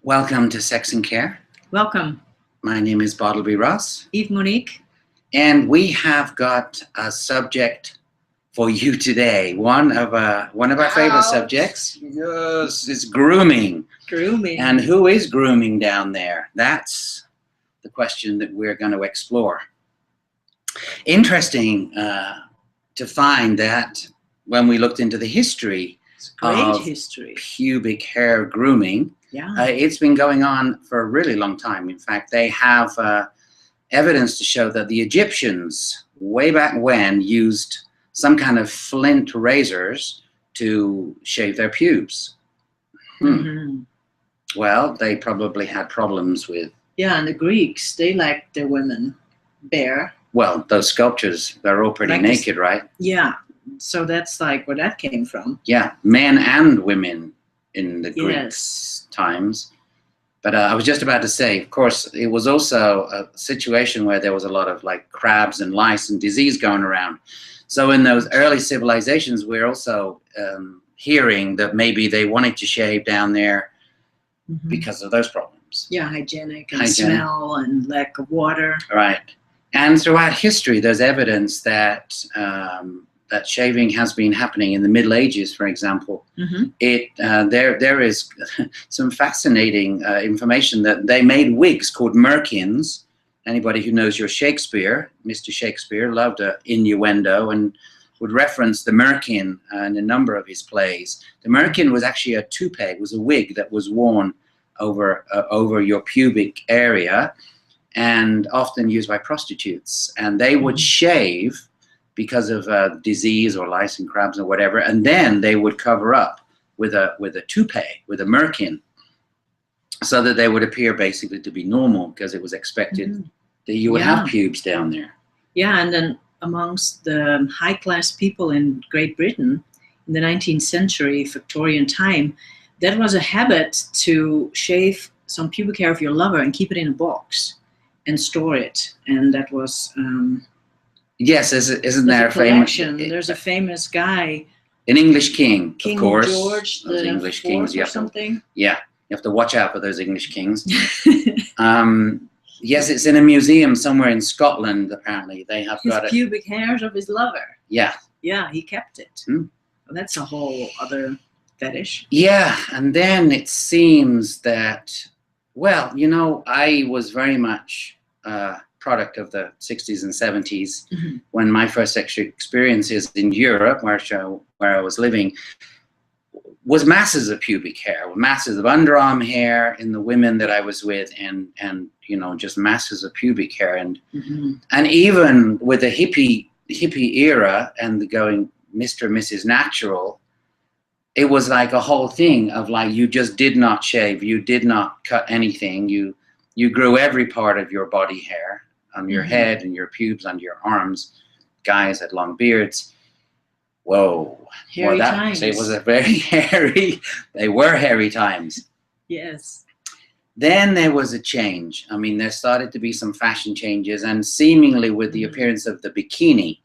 Welcome to Sex and Care. Welcome. My name is Bartleby Ross. Yves Monique. And we have got a subject for you today. One of our favorite subjects. Yes, it's grooming. Grooming. And who is grooming down there? That's the question that we're going to explore. Interesting to find that when we looked into the history of pubic hair grooming, it's been going on for a really long time. In fact, they have evidence to show that the Egyptians, way back when, used some kind of flint razors to shave their pubes. Mm-hmm. Well, they probably had problems with... Yeah, and the Greeks, they liked their women bare. Well, those sculptures, they're all pretty naked, right? Yeah, so that's like where that came from. Yeah, men and women in the Greeks' times. But I was just about to say, of course, it was also a situation where there was a lot of like crabs and lice and disease going around. So in those early civilizations, we're also hearing that maybe they wanted to shave down there because of those problems. Yeah, hygienic and smell and lack of water. Right. And throughout history, there's evidence that that shaving has been happening in the Middle Ages, for example. There is some fascinating information that they made wigs called merkins. Anybody who knows your Shakespeare, Mr. Shakespeare loved innuendo and would reference the merkin in a number of his plays. The merkin was actually a toupee. It was a wig that was worn over your pubic area and often used by prostitutes. And they would shave because of disease or lice and crabs or whatever, and then they would cover up with a toupee, with a merkin, so that they would appear basically to be normal, because it was expected that you would have pubes down there. Yeah, and then amongst the high-class people in Great Britain in the 19th century, Victorian time, that was a habit to shave some pubic hair of your lover and keep it in a box and store it, and that was... Yes, isn't there a famous... There's a famous guy. An English king, of course. King George the English Fourth kings, or something. Yeah, you have to watch out for those English kings. Yes, it's in a museum somewhere in Scotland, apparently. They have got his pubic hairs of his lover. Yeah. Yeah, he kept it. Well, that's a whole other fetish. Yeah, and then it seems that, well, you know, I was very much... product of the 60s and 70s when my first sexual experiences in Europe, where I was living, was masses of pubic hair, masses of underarm hair in the women that I was with, and you know, just masses of pubic hair, and even with the hippie era and the going Mr. and Mrs. Natural, it was like a whole thing of like, you just did not shave, you did not cut anything, you grew every part of your body hair on your head and your pubes, on your arms. Guys had long beards. Whoa. Hairy times. It was a very hairy, they were hairy times. Yes. Then there was a change. I mean, there started to be some fashion changes, and seemingly with the appearance of the bikini.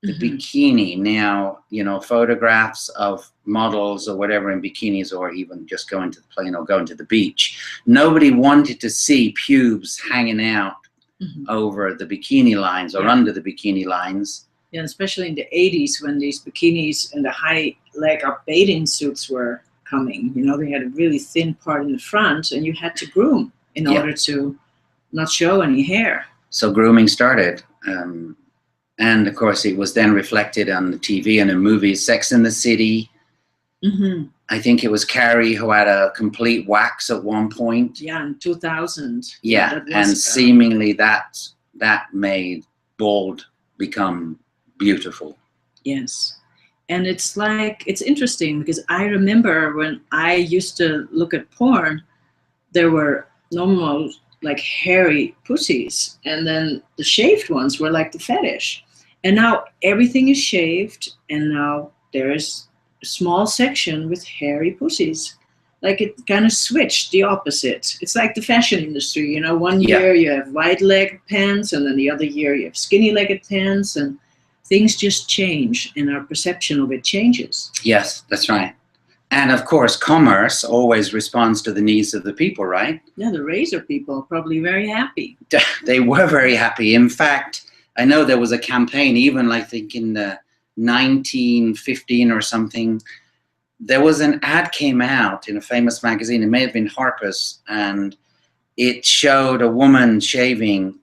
The bikini now, you know, photographs of models or whatever in bikinis, or even just going to the plane or going to the beach. Nobody wanted to see pubes hanging out over the bikini lines or under the bikini lines. Yeah, especially in the 80s when these bikinis and the high leg up bathing suits were coming. You know, they had a really thin part in the front, and you had to groom in order to not show any hair. So grooming started. And of course, it was then reflected on the TV and in movies. Sex and the City. I think it was Carrie who had a complete wax at one point. Yeah, in 2000. Yeah, and seemingly that made bald become beautiful. Yes. And it's like, it's interesting because I remember when I used to look at porn, there were normal, like hairy pussies, and then the shaved ones were like the fetish. And now everything is shaved, and now there's a small section with hairy pussies. Like it kind of switched the opposite. It's like the fashion industry, you know, one year you have wide-legged pants, and then the other year you have skinny-legged pants, and things just change, and our perception of it changes. Yes, that's right. And of course, commerce always responds to the needs of the people, right? Yeah, the razor people are probably very happy. They were very happy. In fact, I know there was a campaign, even I think in the 1915 or something, there was an ad came out in a famous magazine, it may have been Harper's, and it showed a woman shaving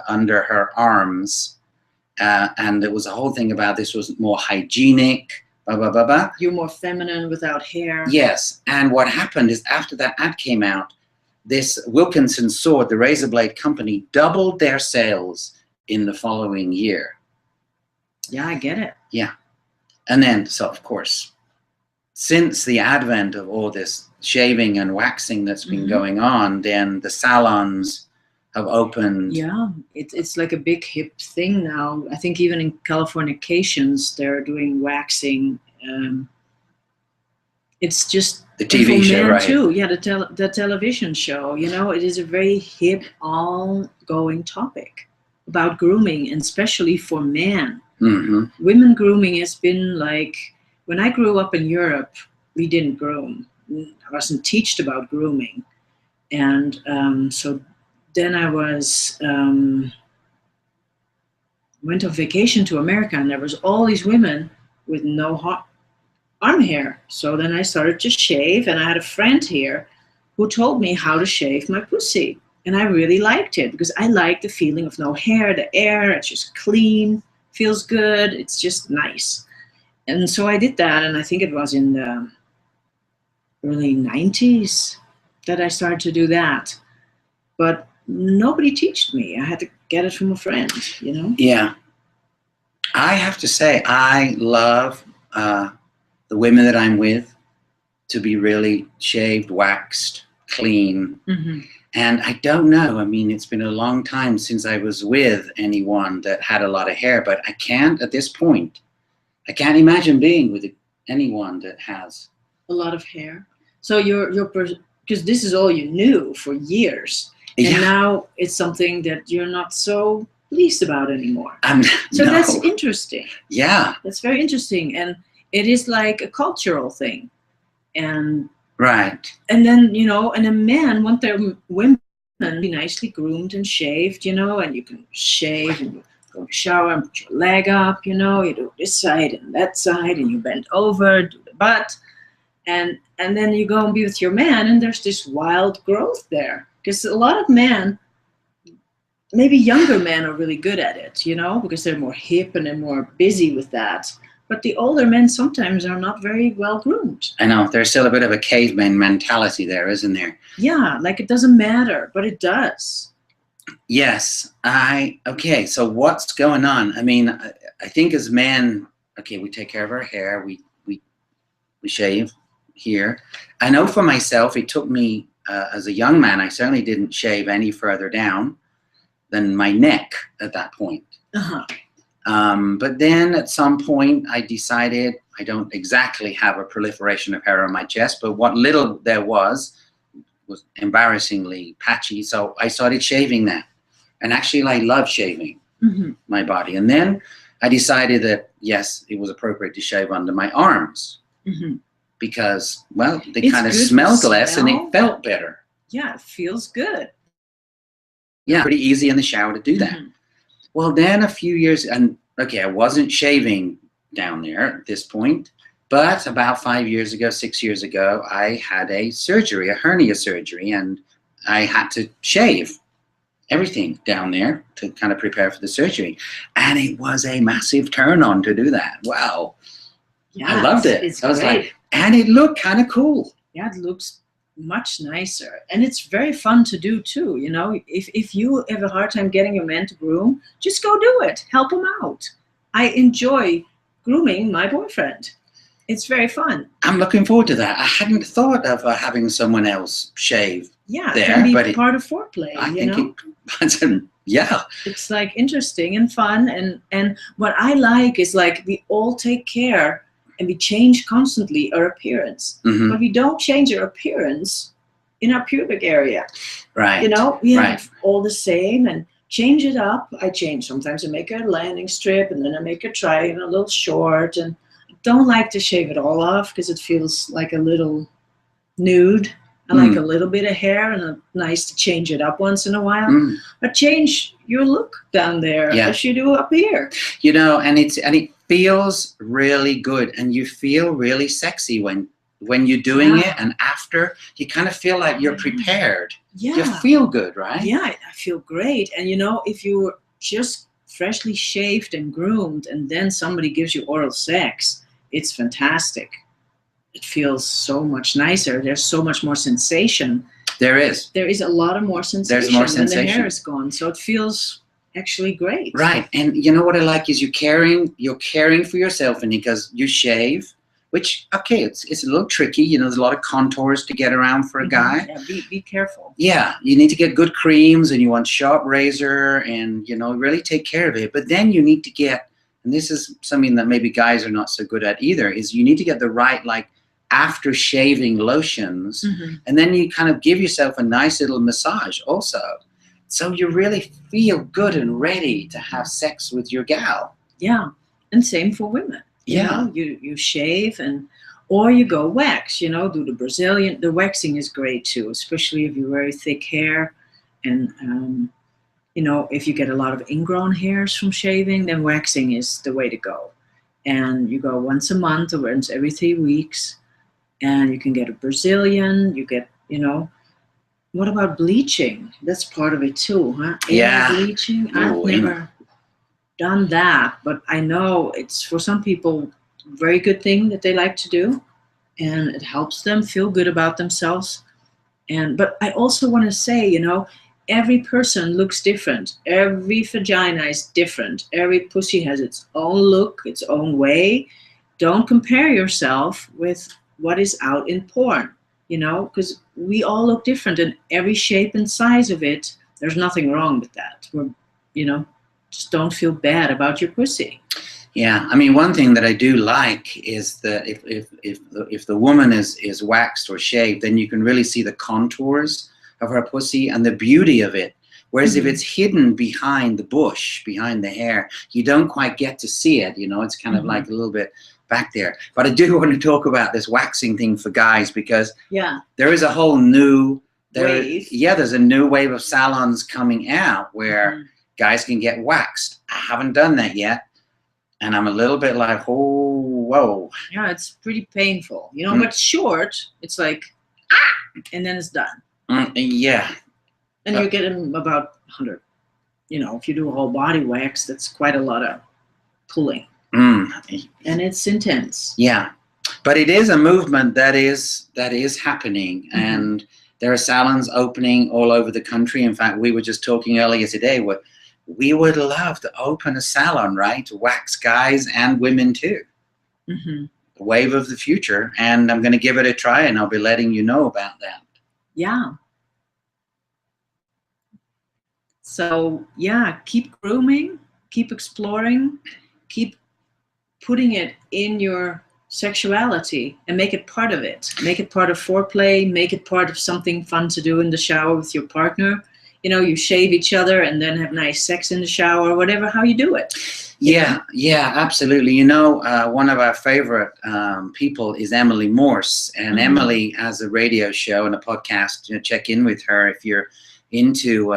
under her arms, and there was a whole thing about this was more hygienic, blah, blah, blah, blah. You're more feminine without hair. Yes, and what happened is after that ad came out, this Wilkinson Sword, the razor blade company, doubled their sales in the following year. Yeah, I get it. Yeah. And then, so of course, since the advent of all this shaving and waxing that's been going on, then the salons have opened. Yeah, it's like a big hip thing now. I think even in Californications, they're doing waxing. It's just The TV show, right? Too. Yeah, the television show. You know, it is a very hip, ongoing topic about grooming, and especially for men. Mm-hmm. Women grooming has been like, when I grew up in Europe, we didn't groom. I wasn't taught about grooming, and so then I was went on vacation to America, and there was all these women with no arm hair. So then I started to shave, and I had a friend here who told me how to shave my pussy, and I really liked it because I like the feeling of no hair, the air. It's just clean, feels good. It's just nice. And so I did that, and I think it was in the early 90s that I started to do that. But nobody taught me. I had to get it from a friend, you know? Yeah. I have to say, I love the women that I'm with to be really shaved, waxed, clean. Mm-hmm. And I don't know, I mean, it's been a long time since I was with anyone that had a lot of hair, but I can't, at this point, I can't imagine being with anyone that has a lot of hair. So because this is all you knew for years, and now it's something that you're not so pleased about anymore. So that's interesting. Yeah, that's very interesting, and it is like a cultural thing, and right. And then and the men want their women to be nicely groomed and shaved, and you can shave and you go in the shower and put your leg up, you do this side and that side, and you bend over, do the butt, and then you go and be with your man, and there's this wild growth there. Because a lot of men, maybe younger men, are really good at it, because they're more hip and they're more busy with that. But the older men sometimes are not very well groomed. I know, there's still a bit of a caveman mentality there, isn't there? Yeah, like it doesn't matter, but it does. Yes, okay, so what's going on? I mean, I think as men, okay, we take care of our hair, we shave here. I know for myself, it took me, as a young man, I certainly didn't shave any further down than my neck at that point. Uh-huh. But then at some point I decided I don't exactly have a proliferation of hair on my chest, but what little there was embarrassingly patchy. So I started shaving that. And actually I love shaving my body. And then I decided that, yes, it was appropriate to shave under my arms because, well, they kind of smelled less and it felt better. Yeah, it feels good. Yeah, pretty easy in the shower to do that. Well, then a few years, and okay, I wasn't shaving down there at this point, but about 5 years ago, 6 years ago, I had a surgery, a hernia surgery, and I had to shave everything down there to kind of prepare for the surgery. And it was a massive turn on to do that. Wow. Yeah, I loved it. It's I was great. like, and it looked kind of cool. Yeah, it looks much nicer, and it's very fun to do too. If you have a hard time getting your man to groom, just go do it. Help him out. I enjoy grooming my boyfriend. It's very fun. I'm looking forward to that. I hadn't thought of having someone else shave. Yeah, there, it can be but part of foreplay. I think yeah, it's like interesting and fun, and what I like is like we all take care. And we change constantly our appearance. But we don't change our appearance in our pubic area. Right. We have all the same and change it up. I change. Sometimes I make a landing strip, and then I make a triangle, a little short, and don't like to shave it all off because it feels like a little nude. I like a little bit of hair, and nice to change it up once in a while. But change your look down there as you do up here. You know, and it feels really good, and you feel really sexy when you're doing it, and after you kind of feel like you're prepared. Yeah, you feel good, right? Yeah, I feel great. And you know, if you're just freshly shaved and groomed, and then somebody gives you oral sex, it's fantastic. It feels so much nicer. There's so much more sensation. There is a lot of more sensation. There's more sensation when the hair is gone, so it feels actually great. Right. And you know what I like is you're caring for yourself, and because you shave, which, okay, it's a little tricky. You know, there's a lot of contours to get around for a guy. Yeah, be careful. Yeah, you need to get good creams, and you want sharp razor, and, you know, really take care of it. But then you need to get, and this is something that maybe guys are not so good at either, is you need to get the right, like, after shaving lotions, and then you kind of give yourself a nice little massage also. So you really feel good and ready to have sex with your gal. Yeah, and same for women. You know, you shave, or you go wax, you know, do the Brazilian. The waxing is great too, especially if you very thick hair. And, you know, if you get a lot of ingrown hairs from shaving, then waxing is the way to go. And you go once a month or once every 3 weeks. And you can get a Brazilian, you get, you know, what about bleaching? That's part of it too, huh? Yeah. Bleaching, I've never done that, but I know it's, for some people, a very good thing that they like to do, and it helps them feel good about themselves. But I also want to say, you know, every person looks different. Every vagina is different. Every pussy has its own look, its own way. Don't compare yourself with what is out in porn, you know, because we all look different, and every shape and size of it, there's nothing wrong with that. You know, just don't feel bad about your pussy. Yeah, I mean, one thing that I do like is that if the woman is waxed or shaved, then you can really see the contours of her pussy and the beauty of it. Whereas if it's hidden behind the bush, behind the hair, you don't quite get to see it. You know, it's kind of like a little bit back there. But I do want to talk about this waxing thing for guys, because there is a whole new wave. There's a new wave of salons coming out where guys can get waxed. I haven't done that yet, and I'm a little bit like, oh, whoa. Yeah, it's pretty painful, you know, but short, it's like, and then it's done. Yeah. And you get them about 100. You know, if you do a whole body wax, that's quite a lot of pulling. And it's intense. Yeah, but it is a movement that is happening, and there are salons opening all over the country. In fact, we were just talking earlier today where we would love to open a salon, right, to wax guys and women too. The wave of the future, and I'm going to give it a try, and I'll be letting you know about that. Yeah. So yeah, keep grooming, keep exploring, keep putting it in your sexuality, and make it part of it. Make it part of foreplay, make it part of something fun to do in the shower with your partner. You know, you shave each other and then have nice sex in the shower, or whatever, how you do it. Yeah, absolutely. You know, one of our favorite people is Emily Morse, and Emily has a radio show and a podcast. You know, check in with her if you're into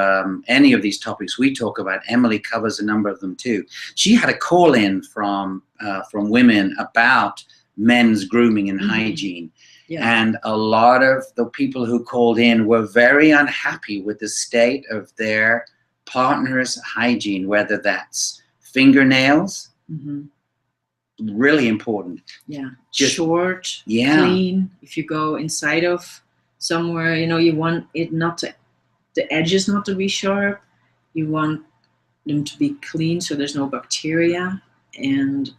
any of these topics we talk about. Emily covers a number of them too. She had a call in from women about men's grooming and hygiene. And a lot of the people who called in were very unhappy with the state of their partner's hygiene, whether that's fingernails, really important. Yeah, just short, clean. If you go inside of somewhere, you know, you want it not to, the edges not to be sharp. You want them to be clean so there's no bacteria, and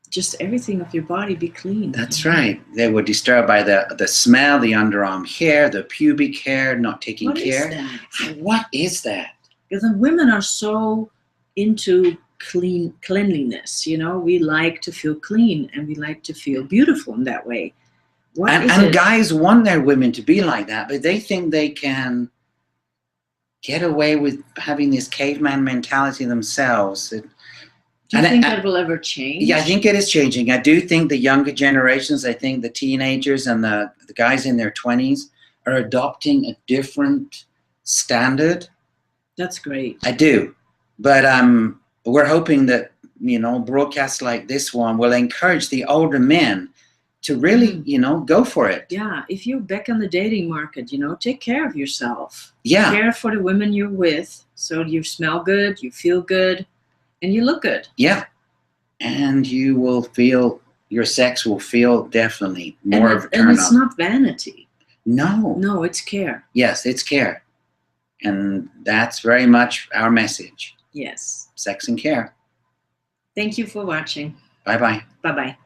just everything of your body be clean. That's right. They were disturbed by the smell, the underarm hair, the pubic hair, not taking care. What is that? What is that? Because women are so into cleanliness, you know. We like to feel clean, and we like to feel beautiful in that way. And guys want their women to be like that, but they think they can get away with having this caveman mentality themselves. Do you And think that will ever change? Yeah, I think it is changing. I do think the younger generations, I think the teenagers and the guys in their 20s are adopting a different standard. That's great. I do. But we're hoping that, you know, broadcasts like this one will encourage the older men to really, you know, go for it. Yeah, if you're back on the dating market, you know, take care of yourself. Yeah. Care for the women you're with so you smell good, you feel good, and you look good. Yeah. And you will feel, your sex will feel definitely more of a turn on. And it's not vanity. No. No, it's care. Yes, it's care. And that's very much our message. Yes. Sex and care. Thank you for watching. Bye-bye. Bye-bye.